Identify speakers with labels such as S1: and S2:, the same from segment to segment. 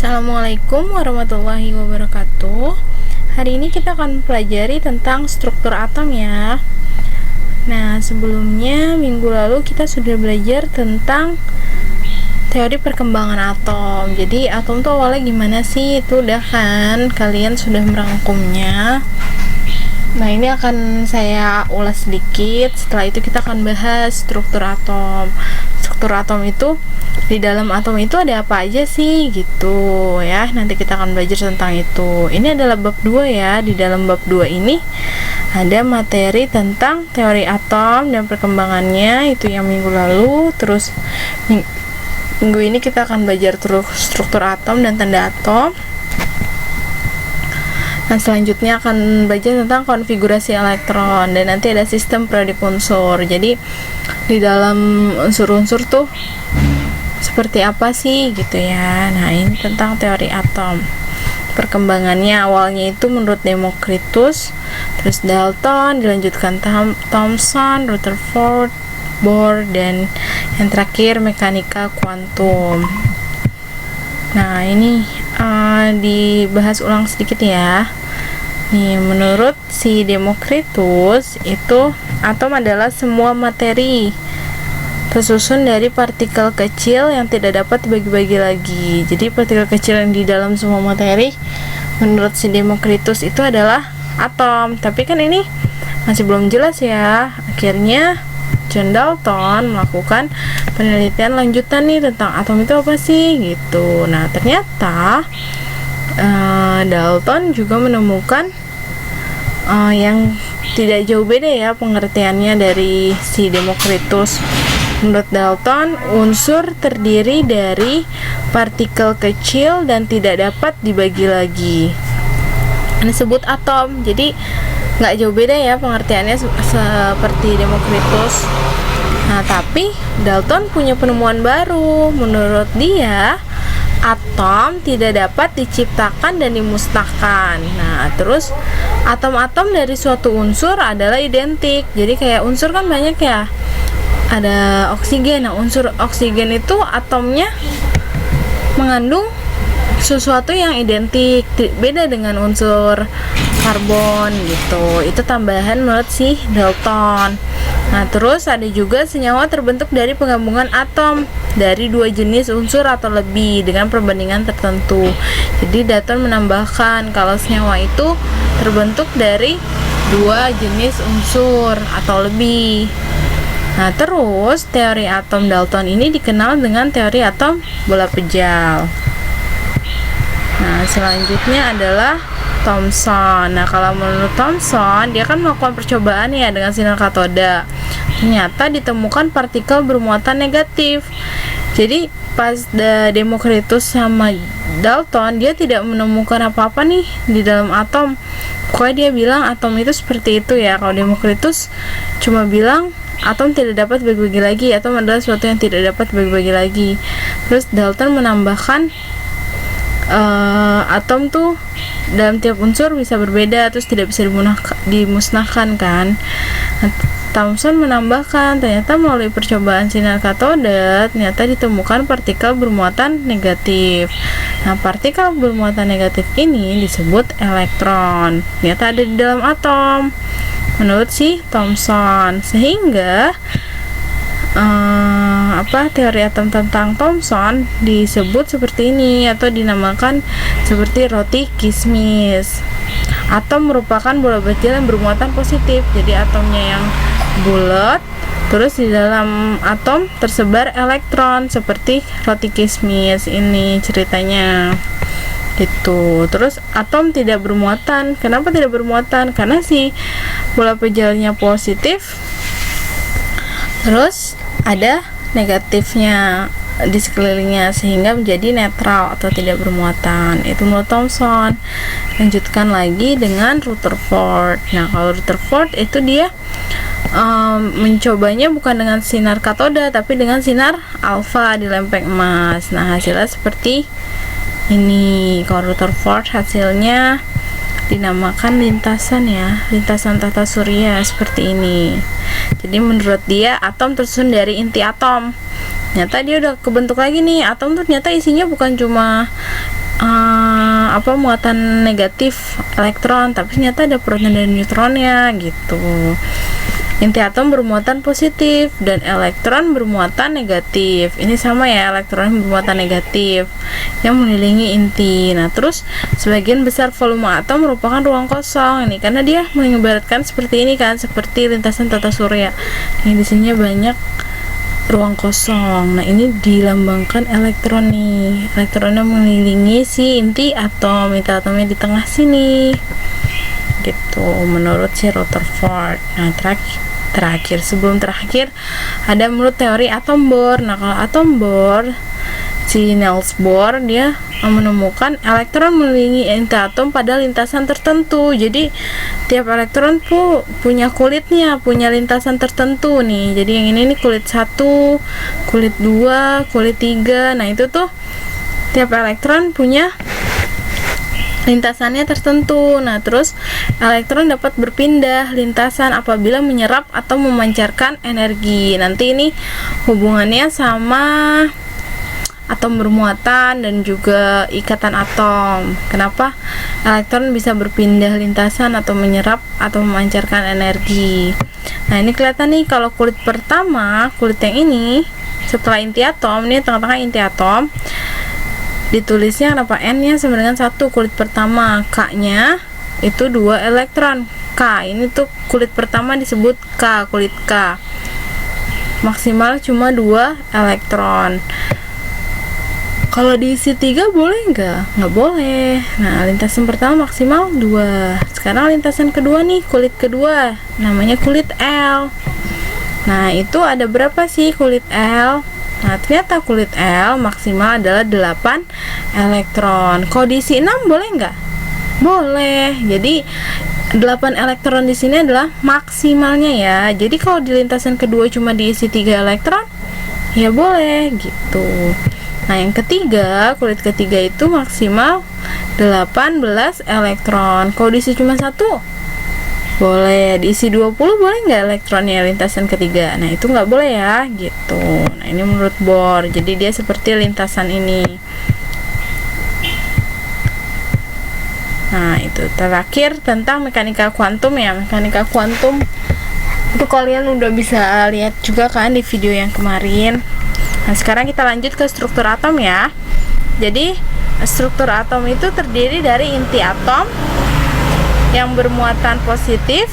S1: Assalamualaikum warahmatullahi wabarakatuh. Hari ini kita akan pelajari tentang struktur atom ya. Nah, sebelumnya minggu lalu kita sudah belajar tentang teori perkembangan atom. Jadi atom itu awalnya gimana sih? Itu udah kan kalian sudah merangkumnya. Nah, ini akan saya ulas sedikit. Setelah itu kita akan bahas struktur atom. Struktur atom itu, di dalam atom itu ada apa aja sih gitu ya. Nanti kita akan belajar tentang itu. Ini adalah bab 2 ya. Di dalam bab 2 ini ada materi tentang teori atom dan perkembangannya, itu yang minggu lalu. Terus minggu ini kita akan belajar terus struktur atom dan tanda atom. Nah, selanjutnya akan belajar tentang konfigurasi elektron dan nanti ada sistem periodik unsur. Jadi di dalam unsur-unsur tuh seperti apa sih gitu ya. Nah, ini tentang teori atom. Perkembangannya awalnya itu menurut Democritus, terus Dalton, dilanjutkan Thomson, Rutherford, Bohr, dan yang terakhir mekanika kuantum. Nah, ini dibahas ulang sedikit ya. Nih, menurut si Democritus itu atom adalah semua materi tersusun dari partikel kecil yang tidak dapat dibagi-bagi lagi. Jadi partikel kecil yang di dalam semua materi menurut si Democritus itu adalah atom. Tapi kan ini masih belum jelas ya. Akhirnya John Dalton melakukan penelitian lanjutan nih tentang atom itu apa sih gitu. Nah, ternyata Dalton juga menemukan yang tidak jauh beda ya pengertiannya dari si Democritus. Menurut Dalton, unsur terdiri dari partikel kecil dan tidak dapat dibagi lagi. Ini disebut atom. Jadi nggak jauh beda ya pengertiannya seperti Democritus. Nah, tapi Dalton punya penemuan baru. Menurut dia, atom tidak dapat diciptakan dan dimusnahkan. Nah, terus atom-atom dari suatu unsur adalah identik. Jadi kayak unsur kan banyak ya. Ada oksigen. Nah, unsur oksigen itu atomnya mengandung sesuatu yang identik, beda dengan unsur karbon gitu. Itu tambahan menurut si Dalton. Nah, terus ada juga senyawa terbentuk dari penggabungan atom dari dua jenis unsur atau lebih dengan perbandingan tertentu. Jadi Dalton menambahkan kalau senyawa itu terbentuk dari dua jenis unsur atau lebih. Nah, terus teori atom Dalton ini dikenal dengan teori atom bola pejal. Nah, selanjutnya adalah Thomson. Nah, kalau menurut Thomson, dia kan melakukan percobaan ya dengan sinar katoda. Ternyata ditemukan partikel bermuatan negatif. Jadi pas Democritus sama Dalton, dia tidak menemukan apa-apa nih di dalam atom. Pokoknya dia bilang atom itu seperti itu ya. Kalau Democritus cuma bilang atom tidak dapat bagi-bagi lagi, atom adalah sesuatu yang tidak dapat bagi-bagi lagi. Terus Dalton menambahkan atom tuh dalam tiap unsur bisa berbeda, terus tidak bisa dimusnahkan kan. Thomson menambahkan ternyata melalui percobaan sinar katoda ternyata ditemukan partikel bermuatan negatif. Nah, partikel bermuatan negatif ini disebut elektron. Ternyata ada di dalam atom menurut si Thomson. Sehingga teori atom tentang Thomson disebut seperti ini atau dinamakan seperti roti kismis. Atom merupakan bola kecil yang bermuatan positif. Jadi atomnya yang bulat, terus di dalam atom tersebar elektron seperti roti kismis. Ini ceritanya gitu. Terus atom tidak bermuatan. Kenapa tidak bermuatan? Karena si bola pejalnya positif, terus ada negatifnya di sekelilingnya sehingga menjadi netral atau tidak bermuatan. Itu menurut Thomson. Lanjutkan lagi dengan Rutherford. Nah, kalau Rutherford itu dia mencobanya bukan dengan sinar katoda tapi dengan sinar alfa di lempeng emas. Nah, hasilnya seperti ini. Kalau Rutherford hasilnya dinamakan lintasan ya, lintasan tata surya seperti ini. Jadi menurut dia atom tersusun dari inti atom. Ternyata dia udah kebentuk lagi nih, atom tuh ternyata isinya bukan cuma muatan negatif elektron, tapi ternyata ada proton dan neutronnya gitu. Inti atom bermuatan positif dan elektron bermuatan negatif. Ini sama ya, elektron bermuatan negatif yang mengelilingi inti. Nah, terus sebagian besar volume atom merupakan ruang kosong ini, karena dia mengibaratkan seperti ini kan, seperti lintasan tata surya. Ini di sini banyak ruang kosong. Nah, ini dilambangkan elektron nih. Elektronnya mengelilingi si inti atom. Inti atomnya di tengah sini. Gitu menurut si Rutherford. Nah, terakhir sebelum terakhir ada menurut teori atom Bohr. Nah, kalau atom Bohr, si Niels Bohr dia menemukan elektron mengelilingi inti atom pada lintasan tertentu. Jadi tiap elektron tuh punya kulitnya, punya lintasan tertentu nih. Jadi yang ini nih kulit 1, kulit 2, kulit 3. Nah, itu tuh tiap elektron punya lintasannya tertentu. Nah, terus elektron dapat berpindah lintasan apabila menyerap atau memancarkan energi. Nanti ini hubungannya sama atom bermuatan dan juga ikatan atom. Kenapa elektron bisa berpindah lintasan atau menyerap atau memancarkan energi? Nah, ini kelihatan nih kalau kulit pertama, kulit yang ini setelah inti atom, ini tengah-tengah inti atom. Ditulisnya kenapa N-nya sama dengan 1, kulit pertama, K-nya itu 2 elektron. K ini tuh kulit pertama disebut K, kulit K. Maksimal cuma 2 elektron. Kalau diisi 3 boleh nggak? Nggak boleh. Nah, lintasan pertama maksimal 2. Sekarang lintasan kedua nih, kulit kedua, namanya kulit L. Nah, itu ada berapa sih kulit L? Nah, ternyata kulit L maksimal adalah 8 elektron. Kalau diisi 6 boleh nggak? Boleh. Jadi 8 elektron di sini adalah maksimalnya ya. Jadi kalau di lintasan kedua cuma diisi 3 elektron, ya boleh gitu. Nah, yang ketiga, kulit ketiga itu maksimal 18 elektron. Kalau diisi cuma 1, boleh. Diisi 20 boleh nggak elektronnya lintasan ketiga? Nah, itu nggak boleh ya gitu. Nah, ini menurut Bohr. Jadi dia seperti lintasan ini. Nah, itu terakhir tentang mekanika kuantum ya. Mekanika kuantum itu kalian udah bisa lihat juga kan di video yang kemarin. Nah, sekarang kita lanjut ke struktur atom ya. Jadi struktur atom itu terdiri dari inti atom yang bermuatan positif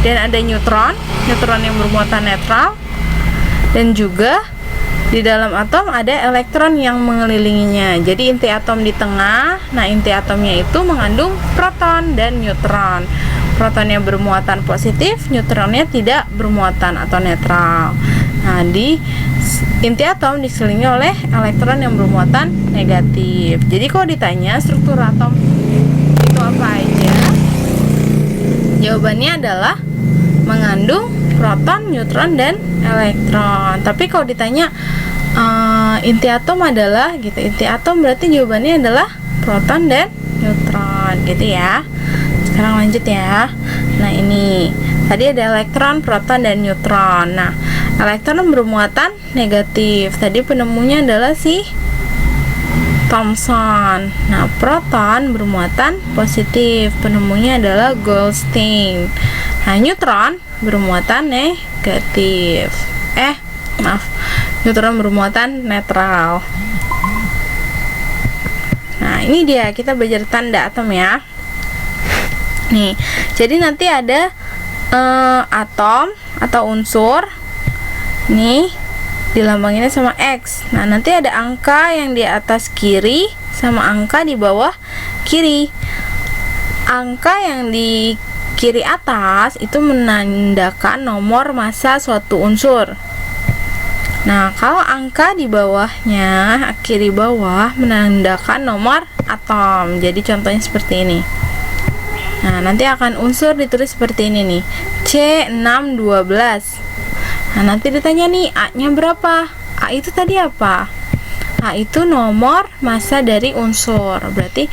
S1: dan ada neutron yang bermuatan netral, dan juga di dalam atom ada elektron yang mengelilinginya. Jadi inti atom di tengah. Nah, inti atomnya itu mengandung proton dan neutron. Protonnya bermuatan positif, neutronnya tidak bermuatan atau netral. Nah, di inti atom dikelilingi oleh elektron yang bermuatan negatif. Jadi kalau ditanya struktur atom itu apa aja, jawabannya adalah mengandung proton, neutron, dan elektron. Tapi kalau ditanya inti atom adalah gitu, inti atom berarti jawabannya adalah proton dan neutron gitu ya. Sekarang lanjut ya. Nah, ini tadi ada elektron, proton, dan neutron. Nah, elektron bermuatan negatif. Tadi penemunya adalah si Thomson. Nah, proton bermuatan positif. Penemunya adalah Goldstein. Nah, neutron bermuatan negatif. Neutron bermuatan netral. Nah, ini dia kita belajar tanda atom ya. Nih, jadi nanti ada atom atau unsur. Nih, dilambanginnya sama X. Nah, nanti ada angka yang di atas kiri sama angka di bawah kiri. Angka yang di kiri atas itu menandakan nomor massa suatu unsur. Nah, kalau angka di bawahnya, kiri bawah, menandakan nomor atom. Jadi contohnya seperti ini. Nah, nanti akan unsur ditulis seperti ini nih, C612. Nah, nanti ditanya nih, A-nya berapa? A itu tadi apa? A itu nomor massa dari unsur. Berarti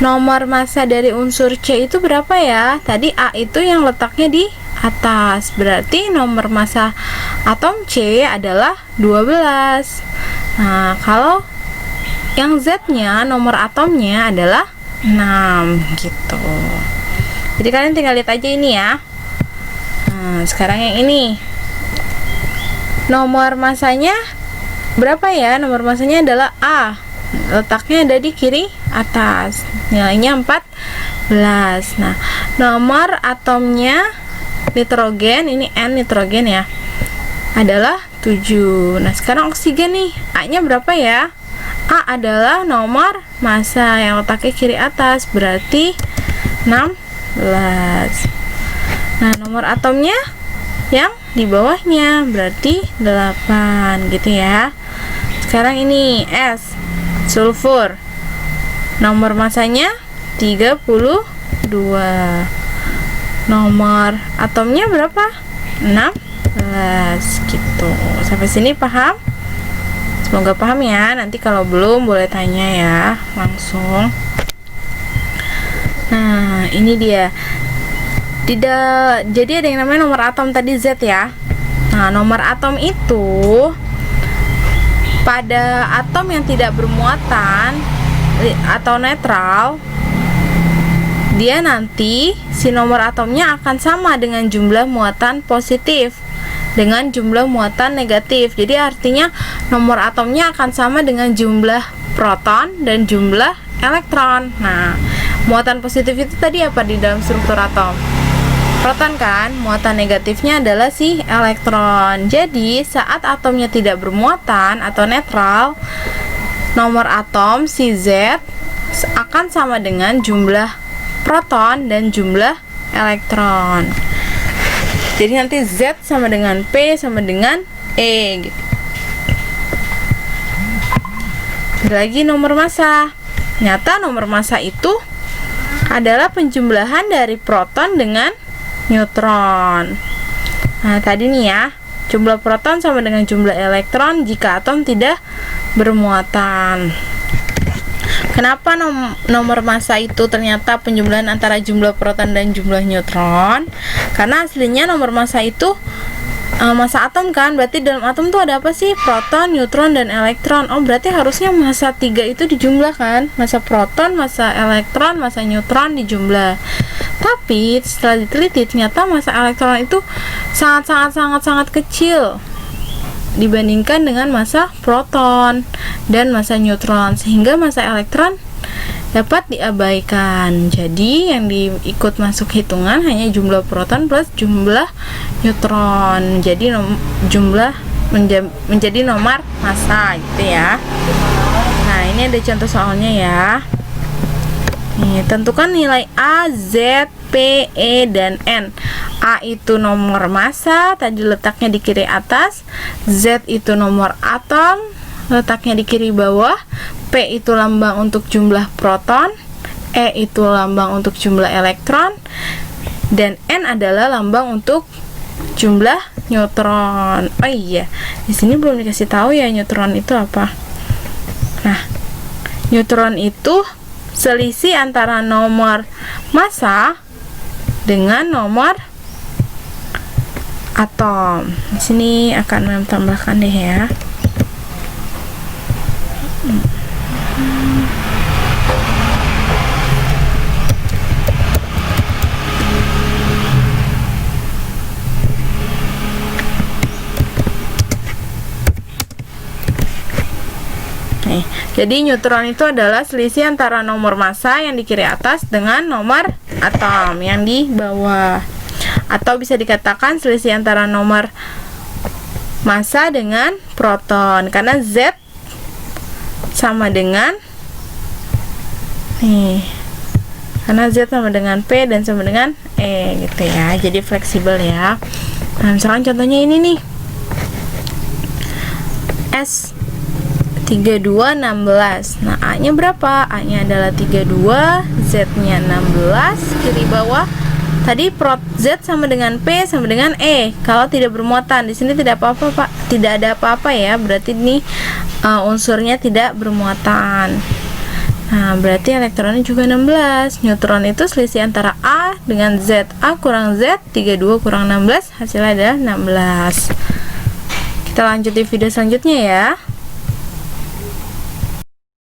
S1: nomor massa dari unsur C itu berapa ya? Tadi A itu yang letaknya di atas. Berarti nomor massa atom C adalah 12. Nah, kalau yang Z-nya nomor atomnya adalah 6 gitu. Jadi kalian tinggal lihat aja ini ya. Nah, sekarang yang ini. Nomor masanya berapa ya? Nomor masanya adalah A. Letaknya ada di kiri atas. Nilainya 14. Nah, nomor atomnya nitrogen, ini N nitrogen ya, adalah 7. Nah, sekarang oksigen nih. A-nya berapa ya? A adalah nomor massa yang letaknya kiri atas, berarti 16. Nah, nomor atomnya yang di bawahnya berarti 8 gitu ya. Sekarang ini S, sulfur. Nomor massanya 32. Nomor atomnya berapa? 16 gitu. Sampai sini paham? Semoga paham ya. Nanti kalau belum boleh tanya ya langsung. Nah, ini dia. Jadi ada yang namanya nomor atom tadi Z ya. Nah, nomor atom itu pada atom yang tidak bermuatan atau netral, dia nanti si nomor atomnya akan sama dengan jumlah muatan positif dengan jumlah muatan negatif. Jadi artinya nomor atomnya akan sama dengan jumlah proton dan jumlah elektron. Nah, muatan positif itu tadi apa di dalam struktur atom? Proton kan, muatan negatifnya adalah si elektron. Jadi saat atomnya tidak bermuatan atau netral, nomor atom si Z akan sama dengan jumlah proton dan jumlah elektron. Jadi nanti Z sama dengan P sama dengan E gitu. Lagi nomor massa. Nyata nomor massa itu adalah penjumlahan dari proton dengan neutron. Nah, tadi nih ya, jumlah proton sama dengan jumlah elektron jika atom tidak bermuatan. Kenapa nomor massa itu ternyata penjumlahan antara jumlah proton dan jumlah neutron? Karena aslinya nomor massa itu massa atom kan, berarti dalam atom tuh ada apa sih? Proton, neutron, dan elektron. Oh, berarti harusnya massa 3 itu dijumlahkan. Massa proton, massa elektron, massa neutron dijumlah. Tapi setelah diteliti ternyata massa elektron itu sangat kecil dibandingkan dengan massa proton dan massa neutron, sehingga massa elektron dapat diabaikan. Jadi yang diikut masuk hitungan hanya jumlah proton plus jumlah neutron. Jadi jumlah menjadi nomor massa gitu ya. Nah, ini ada contoh soalnya ya. Nih, tentukan nilai A, Z, P, E, dan N. A itu nomor massa, tadi letaknya di kiri atas. Z itu nomor atom, letaknya di kiri bawah. P itu lambang untuk jumlah proton, E itu lambang untuk jumlah elektron, dan N adalah lambang untuk jumlah neutron. Oh iya, di sini belum dikasih tahu ya neutron itu apa. Nah, neutron itu selisih antara nomor massa dengan nomor atom. Di sini akan menambahkan deh ya. Jadi neutron itu adalah selisih antara nomor massa yang di kiri atas dengan nomor atom yang di bawah. Atau bisa dikatakan selisih antara nomor massa dengan proton, karena Z sama dengan karena Z sama dengan P dan sama dengan E gitu ya. Jadi fleksibel ya. Nah, misalkan contohnya ini nih, S 3216. Nah, A-nya berapa? A-nya adalah 32, Z-nya 16 kiri bawah. Tadi Z sama dengan P sama dengan E. Kalau tidak bermuatan, di sini tidak apa-apa, Pak. Tidak ada apa-apa ya. Berarti ini unsurnya tidak bermuatan. Nah, berarti elektronnya juga 16. Neutron itu selisih antara A dengan Z. A kurang Z, 32 kurang 16, hasilnya adalah 16. Kita lanjut di video selanjutnya ya.